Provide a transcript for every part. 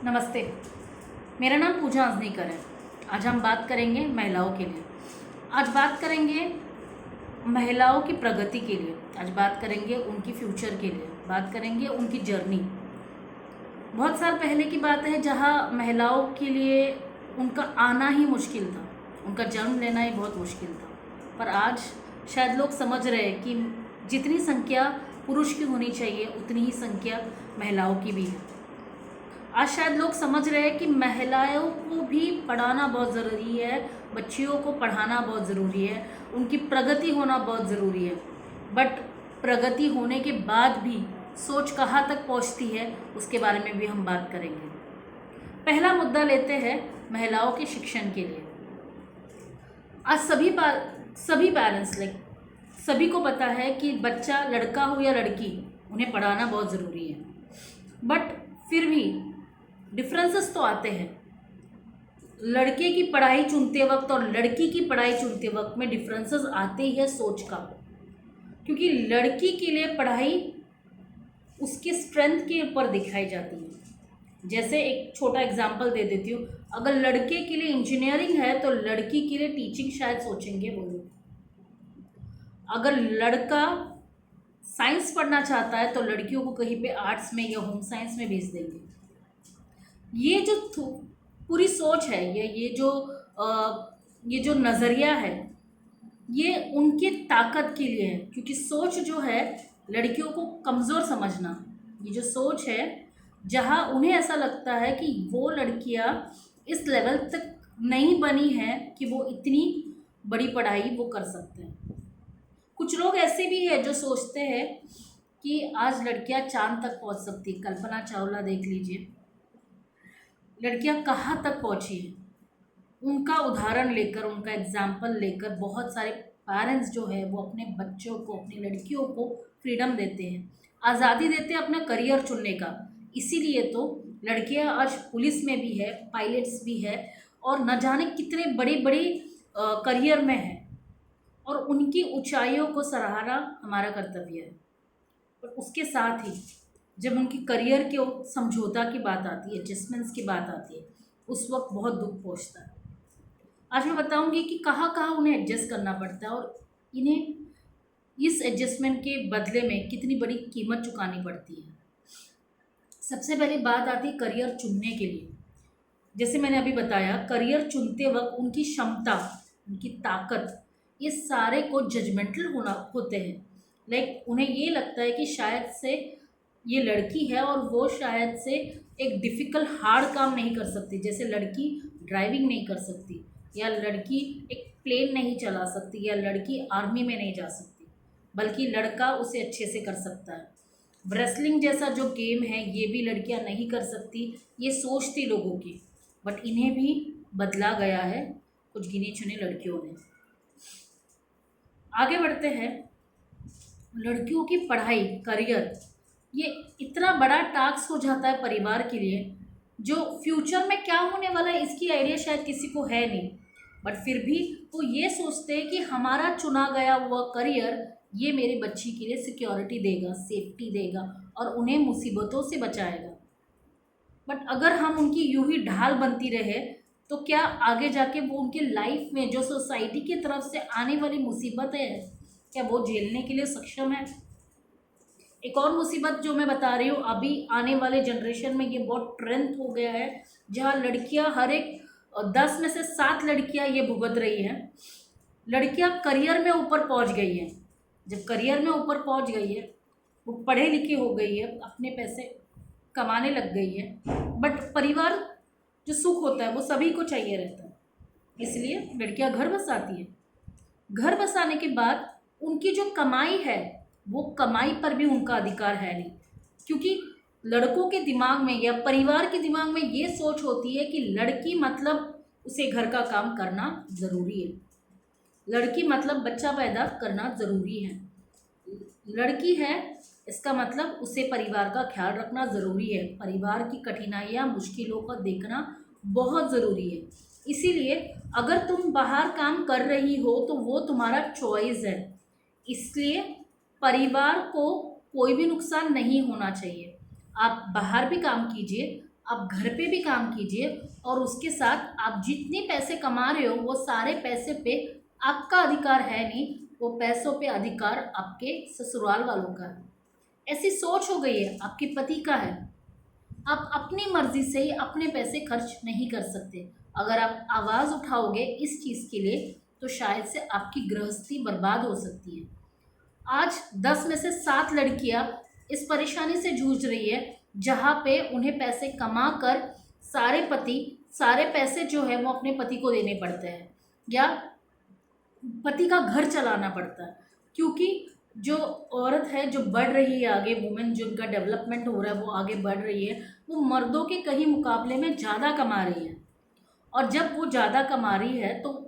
नमस्ते। मेरा नाम पूजा आज़नीकर है। आज हम बात करेंगे महिलाओं के लिए। आज बात करेंगे महिलाओं की प्रगति के लिए। आज बात करेंगे उनकी फ्यूचर के लिए। बात करेंगे उनकी जर्नी। बहुत साल पहले की बात है जहाँ महिलाओं के लिए उनका आना ही मुश्किल था, उनका जन्म लेना ही बहुत मुश्किल था। पर आज शायद लोग समझ रहे हैं कि जितनी संख्या पुरुष की होनी चाहिए उतनी ही संख्या महिलाओं की भी है। आज शायद लोग समझ रहे हैं कि महिलाओं को भी पढ़ाना बहुत ज़रूरी है, बच्चियों को पढ़ाना बहुत ज़रूरी है, उनकी प्रगति होना बहुत ज़रूरी है। बट प्रगति होने के बाद भी सोच कहाँ तक पहुँचती है उसके बारे में भी हम बात करेंगे। पहला मुद्दा लेते हैं महिलाओं के शिक्षण के लिए। आज सभी पेरेंट्स सभी को पता है कि बच्चा लड़का हो या लड़की उन्हें पढ़ाना बहुत ज़रूरी है। बट फिर भी डिफरेंसेस तो आते हैं। लड़के की पढ़ाई चुनते वक्त और लड़की की पढ़ाई चुनते वक्त में डिफरेंसेस आते ही है सोच का। क्योंकि लड़की के लिए पढ़ाई उसके स्ट्रेंथ के ऊपर दिखाई जाती है। जैसे एक छोटा एग्जांपल दे देती हूँ, अगर लड़के के लिए इंजीनियरिंग है तो लड़की के लिए टीचिंग शायद सोचेंगे वो लोग। अगर लड़का साइंस पढ़ना चाहता है तो लड़कियों को कहीं पे आर्ट्स में या होम साइंस में भेज देंगे। ये जो पूरी सोच है, ये जो नज़रिया है, ये उनके ताकत के लिए है। क्योंकि सोच जो है लड़कियों को कमज़ोर समझना, ये जो सोच है जहाँ उन्हें ऐसा लगता है कि वो लड़कियाँ इस लेवल तक नहीं बनी हैं कि वो इतनी बड़ी पढ़ाई वो कर सकते हैं। कुछ लोग ऐसे भी हैं जो सोचते हैं कि आज लड़कियाँ चांद तक पहुँच सकती। कल्पना चावला देख लीजिए, लड़कियां कहाँ तक पहुँची हैं। उनका उदाहरण लेकर, उनका एग्जाम्पल लेकर बहुत सारे पेरेंट्स जो है वो अपने बच्चों को, अपनी लड़कियों को फ्रीडम देते हैं, आज़ादी देते हैं अपना करियर चुनने का। इसीलिए तो लड़कियां आज पुलिस में भी है, पायलट्स भी है और न जाने कितने बड़े बड़े करियर में है। और उनकी ऊंचाइयों को सराहना हमारा कर्तव्य है। पर उसके साथ ही जब उनकी करियर के समझौता की बात आती है, एडजस्टमेंट्स की बात आती है, उस वक्त बहुत दुख पहुंचता है। आज मैं बताऊंगी कि कहाँ कहाँ उन्हें एडजस्ट करना पड़ता है और इन्हें इस एडजस्टमेंट के बदले में कितनी बड़ी कीमत चुकानी पड़ती है। सबसे पहले बात आती है करियर चुनने के लिए। जैसे मैंने अभी बताया, करियर चुनते वक्त उनकी क्षमता, उनकी ताकत, ये सारे को जजमेंटल होते हैं। उन्हें ये लगता है कि शायद से ये लड़की है और वो शायद से एक डिफ़िकल्ट हार्ड काम नहीं कर सकती। जैसे लड़की ड्राइविंग नहीं कर सकती, या लड़की एक प्लेन नहीं चला सकती, या लड़की आर्मी में नहीं जा सकती, बल्कि लड़का उसे अच्छे से कर सकता है। रेसलिंग जैसा जो गेम है ये भी लड़कियां नहीं कर सकती, ये सोच थी लोगों की। बट इन्हें भी बदला गया है कुछ गिनी चुनी लड़कियों ने। आगे बढ़ते हैं। लड़कियों की पढ़ाई, करियर, ये इतना बड़ा टास्क हो जाता है परिवार के लिए, जो फ्यूचर में क्या होने वाला है इसकी आइडिया शायद किसी को है नहीं। बट फिर भी वो ये सोचते हैं कि हमारा चुना गया हुआ करियर ये मेरी बच्ची के लिए सिक्योरिटी देगा, सेफ्टी देगा और उन्हें मुसीबतों से बचाएगा। बट अगर हम उनकी यूं ही ढाल बनती रहे तो क्या आगे जाके वो उनके लाइफ में जो सोसाइटी की तरफ से आने वाली मुसीबत है क्या वो झेलने के लिए सक्षम है। एक और मुसीबत जो मैं बता रही हूँ, अभी आने वाले जनरेशन में ये बहुत ट्रेंड हो गया है, जहाँ लड़कियाँ हर एक 10 में से 7 लड़कियाँ ये भुगत रही हैं। लड़कियाँ करियर में ऊपर पहुँच गई हैं। जब करियर में ऊपर पहुँच गई है, वो पढ़े लिखे हो गई है, अपने पैसे कमाने लग गई है, बट परिवार जो सुख होता है वो सभी को चाहिए रहता है। इसलिए लड़कियाँ घर बसाती है। घर बसाने के बाद उनकी जो कमाई है वो कमाई पर भी उनका अधिकार है नहीं। क्योंकि लड़कों के दिमाग में या परिवार के दिमाग में ये सोच होती है कि लड़की मतलब उसे घर का काम करना ज़रूरी है, लड़की मतलब बच्चा पैदा करना ज़रूरी है, लड़की है इसका मतलब उसे परिवार का ख्याल रखना ज़रूरी है, परिवार की कठिनाइयाँ मुश्किलों को देखना बहुत ज़रूरी है। इसीलिए अगर तुम बाहर काम कर रही हो तो वो तुम्हारा चॉइस है। इसलिए परिवार को कोई भी नुकसान नहीं होना चाहिए। आप बाहर भी काम कीजिए, आप घर पे भी काम कीजिए और उसके साथ आप जितने पैसे कमा रहे हो वो सारे पैसे पे आपका अधिकार है नहीं, वो पैसों पे अधिकार आपके ससुराल वालों का है। ऐसी सोच हो गई है, आपके पति का है। आप अपनी मर्जी से ही अपने पैसे खर्च नहीं कर सकते। अगर आप आवाज़ उठाओगे इस चीज़ के लिए तो शायद से आपकी गृहस्थी बर्बाद हो सकती है। आज 10 में से 7 लड़कियां इस परेशानी से जूझ रही है, जहाँ पे उन्हें पैसे कमा कर सारे पैसे जो है वो अपने पति को देने पड़ते हैं या पति का घर चलाना पड़ता है। क्योंकि जो औरत है जो बढ़ रही है आगे, वुमेन जिनका डेवलपमेंट हो रहा है वो आगे बढ़ रही है, वो मर्दों के कहीं मुकाबले में ज़्यादा कमा रही है। और जब वो ज़्यादा कमा रही है तो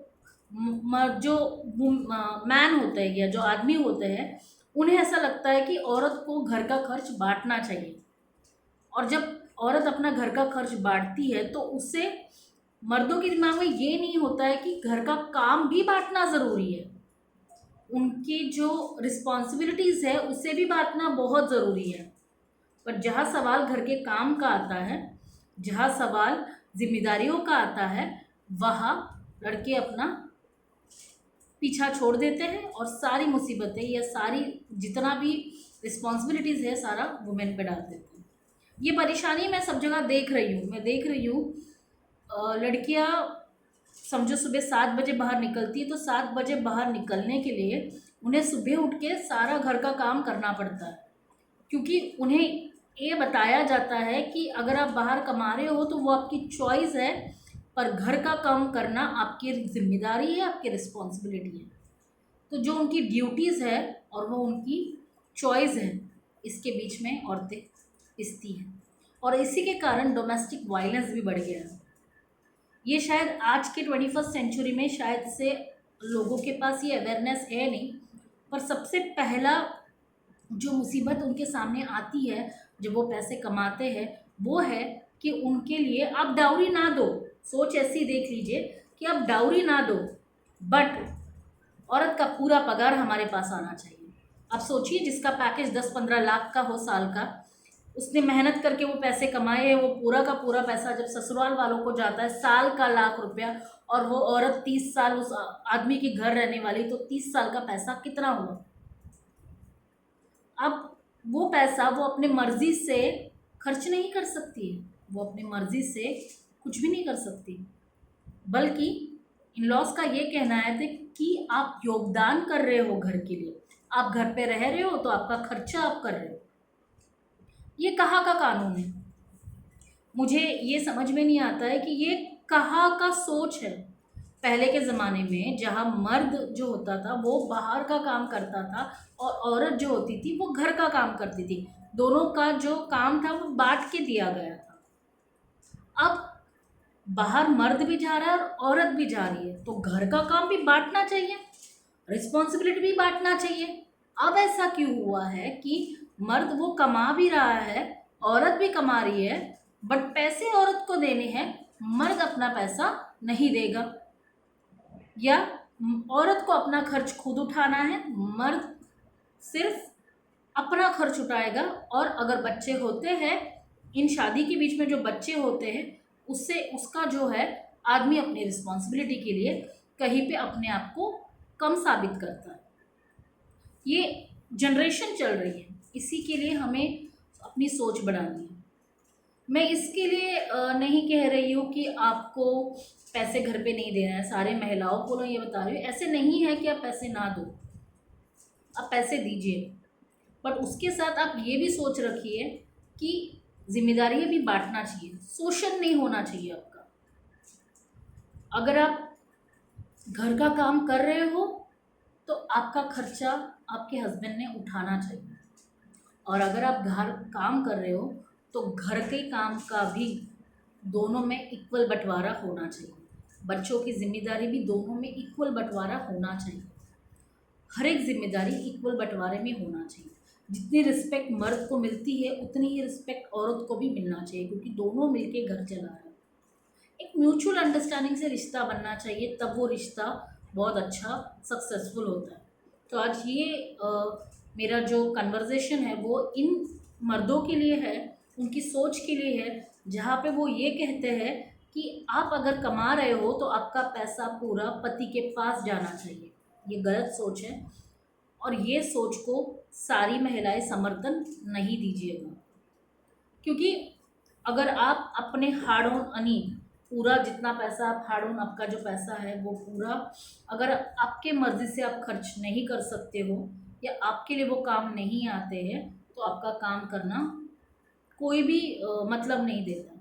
जो मैन होते हैं या जो आदमी होते हैं उन्हें ऐसा लगता है कि औरत को घर का खर्च बांटना चाहिए। और जब औरत अपना घर का खर्च बांटती है तो उससे मर्दों के दिमाग में ये नहीं होता है कि घर का काम भी बांटना ज़रूरी है, उनकी जो रिस्पॉन्सिबिलिटीज़ है उसे भी बांटना बहुत ज़रूरी है। पर जहाँ सवाल घर के काम का आता है, जहाँ सवाल जिम्मेदारियों का आता है, वहाँ लड़के अपना पीछा छोड़ देते हैं और सारी मुसीबतें या सारी जितना भी रिस्पॉन्सिबिलिटीज़ है सारा वुमेन पे डाल देते हैं। ये परेशानी मैं सब जगह देख रही हूँ। मैं देख रही हूँ लड़कियाँ समझो सुबह 7 बजे बाहर निकलती है तो 7 बजे बाहर निकलने के लिए उन्हें सुबह उठ के सारा घर का काम करना पड़ता है। क्योंकि उन्हें ये बताया जाता है कि अगर आप बाहर कमा रहे हो तो वो आपकी चॉइस है, पर घर का काम करना आपकी जिम्मेदारी है, आपकी रिस्पॉन्सिबिलिटी है। तो जो उनकी ड्यूटीज़ है और वो उनकी चॉइस है, इसके बीच में औरतें पिसती हैं और इसी के कारण डोमेस्टिक वायलेंस भी बढ़ गया है। ये शायद आज के 21st सेंचुरी में शायद से लोगों के पास ये अवेयरनेस है नहीं, पर सबसे पहला जो मुसीबत उनके सामने आती है जब वो पैसे कमाते हैं वो है कि उनके लिए आप डाउरी ना दो। सोच ऐसी देख लीजिए कि आप डाउरी ना दो, बट औरत का पूरा पगार हमारे पास आना चाहिए। आप सोचिए जिसका पैकेज 10-15 लाख का हो साल का, उसने मेहनत करके वो पैसे कमाए हैं, वो पूरा का पूरा पैसा जब ससुराल वालों को जाता है साल का ₹1,00,000, और वो औरत 30 साल उस आदमी के घर रहने वाली, तो 30 साल का पैसा कितना हुआ। अब वो पैसा वो अपने मर्जी से खर्च नहीं कर सकती है, वो अपनी मर्जी से कुछ भी नहीं कर सकती, बल्कि इन लॉज का ये कहना है कि आप योगदान कर रहे हो घर के लिए, आप घर पे रह रहे हो तो आपका खर्चा आप कर रहे हो। ये कहाँ का कानून है? मुझे ये समझ में नहीं आता है कि ये कहाँ का सोच है। पहले के ज़माने में जहाँ मर्द जो होता था वो बाहर का काम करता था और औरत जो होती थी वो घर का काम करती थी, दोनों का जो काम था वो बांट के दिया गया था। अब बाहर मर्द भी जा रहा है और औरत भी जा रही है, तो घर का काम भी बांटना चाहिए, रिस्पॉन्सिबिलिटी भी बांटना चाहिए। अब ऐसा क्यों हुआ है कि मर्द वो कमा भी रहा है, औरत भी कमा रही है, बट पैसे औरत को देने हैं, मर्द अपना पैसा नहीं देगा, या औरत को अपना खर्च खुद उठाना है, मर्द सिर्फ अपना खर्च उठाएगा। और अगर बच्चे होते हैं, इन शादी के बीच में जो बच्चे होते हैं उससे उसका जो है आदमी अपनी रिस्पॉन्सिबिलिटी के लिए कहीं पे अपने आप को कम साबित करता है। ये जनरेशन चल रही है, इसी के लिए हमें अपनी सोच बढ़ानी है। मैं इसके लिए नहीं कह रही हूँ कि आपको पैसे घर पे नहीं देना है, सारे महिलाओं को मैं ये बता रही हूँ, ऐसे नहीं है कि आप पैसे ना दो, आप पैसे दीजिए, बट उसके साथ आप ये भी सोच रखिए कि जिम्मेदारियाँ भी बांटना चाहिए, शोषण नहीं होना चाहिए आपका। अगर आप घर का काम कर रहे हो तो आपका खर्चा आपके हस्बैंड ने उठाना चाहिए, और अगर आप घर काम कर रहे हो तो घर के काम का भी दोनों में इक्वल बंटवारा होना चाहिए, बच्चों की जिम्मेदारी भी दोनों में इक्वल बंटवारा होना चाहिए। हर एक जिम्मेदारी इक्वल बंटवारे में होना चाहिए। जितनी रिस्पेक्ट मर्द को मिलती है उतनी ही रिस्पेक्ट औरत को भी मिलना चाहिए, क्योंकि दोनों मिलके घर चला रहे हैं। एक म्यूचुअल अंडरस्टैंडिंग से रिश्ता बनना चाहिए, तब वो रिश्ता बहुत अच्छा सक्सेसफुल होता है। तो आज ये मेरा जो कन्वर्सेशन है वो इन मर्दों के लिए है उनकी सोच के लिए है, जहाँ पे वो ये कहते हैं कि आप अगर कमा रहे हो तो आपका पैसा पूरा पति के पास जाना चाहिए। ये गलत सोच है, और ये सोच को सारी महिलाएं समर्थन नहीं दीजिएगा। क्योंकि अगर आप अपने हार्ड ऑन अनी पूरा जितना पैसा आप हार्ड ऑन आपका जो पैसा है वो पूरा अगर आपके मर्ज़ी से आप खर्च नहीं कर सकते हो, या आपके लिए वो काम नहीं आते हैं, तो आपका काम करना कोई भी मतलब नहीं देता।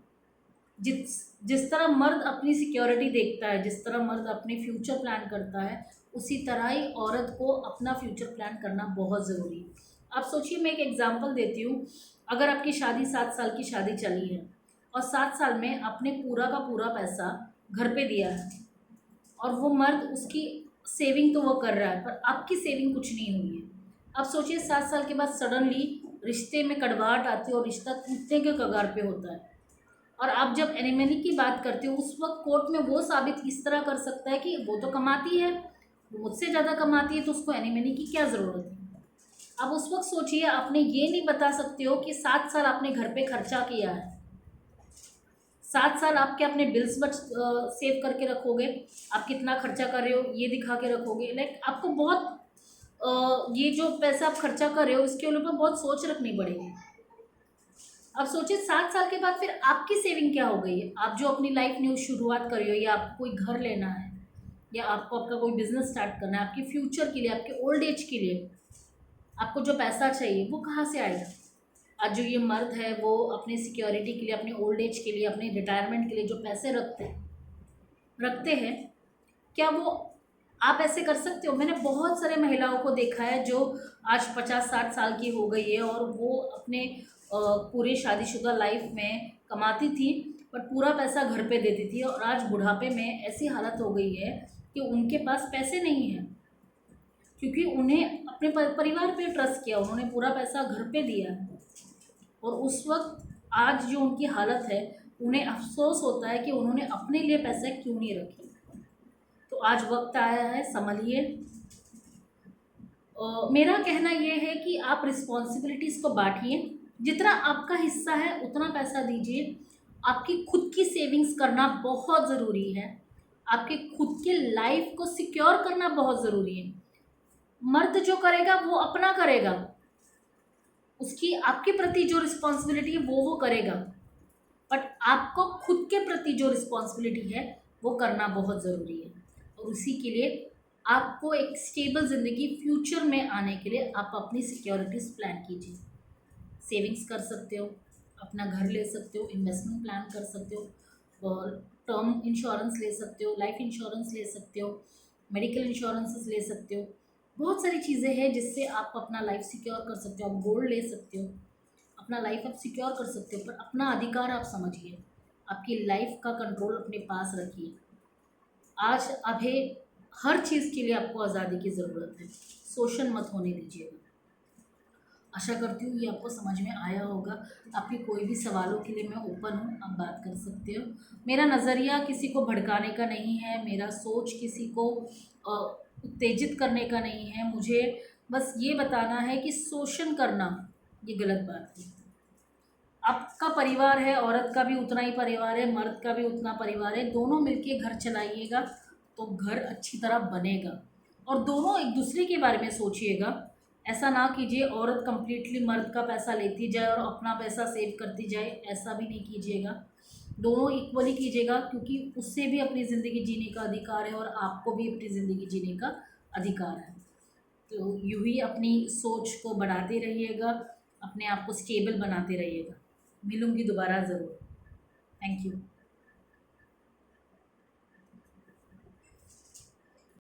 जिस जिस तरह मर्द अपनी सिक्योरिटी देखता है, जिस तरह मर्द अपने फ्यूचर प्लान करता है, उसी तरह ही औरत को अपना फ्यूचर प्लान करना बहुत ज़रूरी है। आप सोचिए, मैं एक एग्जांपल देती हूँ। अगर आपकी शादी 7 साल की शादी चली है और 7 साल में आपने पूरा का पूरा पैसा घर पे दिया है, और वो मर्द उसकी सेविंग तो वो कर रहा है पर आपकी सेविंग कुछ नहीं हुई है। अब सोचिए 7 साल के बाद सडनली रिश्ते में कड़वाहट आती है और रिश्ता टूटने के कगार पे होता है, और आप जब एलिमनी की बात करते हो उस वक्त कोर्ट में वो साबित इस तरह कर सकता है कि वो तो कमाती है, वो मुझसे ज़्यादा कमाती है, तो उसको एलिमनी की क्या ज़रूरत है। अब उस वक्त सोचिए, आपने ये नहीं बता सकते हो कि 7 साल आपने घर पे खर्चा किया है, 7 साल आपके अपने बिल्स बच सेव करके रखोगे, आप कितना खर्चा कर रहे हो ये दिखा के रखोगे। लाइक आपको बहुत ये जो पैसा आप खर्चा कर रहे हो इसके ऊपर बहुत सोच रखनी पड़ेगी। अब सोचिए 7 साल के बाद फिर आपकी सेविंग क्या हो गई है। आप जो अपनी लाइफ न्यू शुरुआत कर रहे हो, या आपको कोई घर लेना है, या आपको आपका कोई बिजनेस स्टार्ट करना है, आपके फ्यूचर के लिए, आपके ओल्ड एज के लिए आपको जो पैसा चाहिए वो कहाँ से आएगा। आज जो ये मर्द है वो अपनी सिक्योरिटी के लिए, अपने ओल्ड एज के लिए, अपने रिटायरमेंट के लिए जो पैसे रखते हैं, क्या वो आप ऐसे कर सकते हो। मैंने बहुत सारे महिलाओं को देखा है जो आज 50-60 साल की हो गई है और वो अपने पूरे शादीशुदा लाइफ में कमाती थी, बट पूरा पैसा घर पे देती थी, और आज बुढ़ापे में ऐसी हालत हो गई है कि उनके पास पैसे नहीं हैं, क्योंकि उन्हें अपने परिवार पे ट्रस्ट किया, उन्होंने पूरा पैसा घर पे दिया। और उस वक्त आज जो उनकी हालत है, उन्हें अफसोस होता है कि उन्होंने अपने लिए पैसे क्यों नहीं रखे। तो आज वक्त आया है, संभलिए। मेरा कहना ये है कि आप रिस्पॉन्सिबिलिटीज़ को बांटिए, जितना आपका हिस्सा है उतना पैसा दीजिए। आपकी खुद की सेविंग्स करना बहुत ज़रूरी है, आपके खुद के लाइफ को सिक्योर करना बहुत ज़रूरी है। मर्द जो करेगा वो अपना करेगा, उसकी आपके प्रति जो रिस्पॉन्सिबिलिटी है वो करेगा, बट आपको खुद के प्रति जो रिस्पॉन्सिबिलिटी है वो करना बहुत ज़रूरी है। और उसी के लिए आपको एक स्टेबल ज़िंदगी फ्यूचर में आने के लिए आप अपनी सिक्योरिटीज़ प्लान कीजिए। सेविंग्स कर सकते हो, अपना घर ले सकते हो, इन्वेस्टमेंट प्लान कर सकते हो, और टर्म इंश्योरेंस ले सकते हो, लाइफ इंश्योरेंस ले सकते हो, मेडिकल इंश्योरेंसेस ले सकते हो। बहुत सारी चीज़ें हैं जिससे आप अपना लाइफ सिक्योर कर सकते हो। आप गोल्ड ले सकते हो, अपना लाइफ आप सिक्योर कर सकते हो, पर अपना अधिकार आप समझिए, आपकी लाइफ का कंट्रोल अपने पास रखिए। आज अभी हर चीज़ के लिए आपको आज़ादी की ज़रूरत है, शोषण मत होने दीजिएगा। आशा करती हूँ ये आपको समझ में आया होगा। आपके कोई भी सवालों के लिए मैं ओपन हूँ, आप बात कर सकते हो। मेरा नज़रिया किसी को भड़काने का नहीं है, मेरा सोच किसी को उत्तेजित करने का नहीं है। मुझे बस ये बताना है कि शोषण करना ये गलत बात है। आपका परिवार है, औरत का भी उतना ही परिवार है, मर्द का भी उतना परिवार है, दोनों मिलके घर चलाइएगा तो घर अच्छी तरह बनेगा। और दोनों एक दूसरे के बारे में सोचिएगा। ऐसा ना कीजिए औरत कंप्लीटली मर्द का पैसा लेती जाए और अपना पैसा सेव करती जाए, ऐसा भी नहीं कीजिएगा। दोनों इक्वली कीजिएगा, क्योंकि उससे भी अपनी ज़िंदगी जीने का अधिकार है और आपको भी अपनी ज़िंदगी जीने का अधिकार है। तो यूँ ही अपनी सोच को बढ़ाते रहिएगा, अपने आप को स्टेबल बनाते रहिएगा। मिलूँगी दोबारा ज़रूर। Thank you.